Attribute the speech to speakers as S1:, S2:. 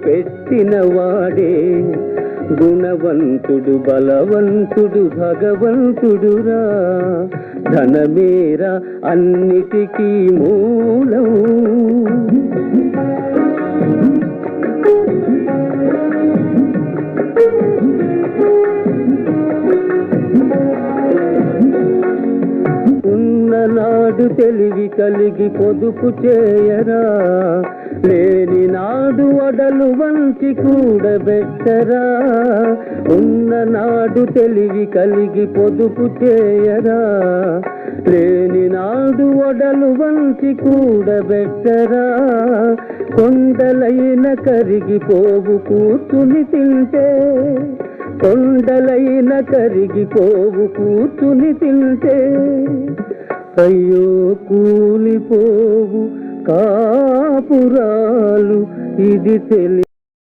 S1: పెట్టిన వాడే గుణవంతుడు బలవంతుడు భగవంతుడురా. ధనమేరా అన్నిటికీ మూలం. ఉన్ననాడు తెలివి కలిగి పొదుపు చేయరా, లేని నాడు వడలు వంచి కూడబెట్టరా. ఉన్ననాడు తెలివి కలిగి పొదుపు చేయరా, లేని నాడు వడలు వంచి కూడబెట్టరా. కొండలైన కరిగిపోవు కూర్చుని తింటే, కొండలైన కరిగిపోవు కూర్చుని తింటే. అయ్యో కూలిపోవు కాపురాలు ఇది తెలి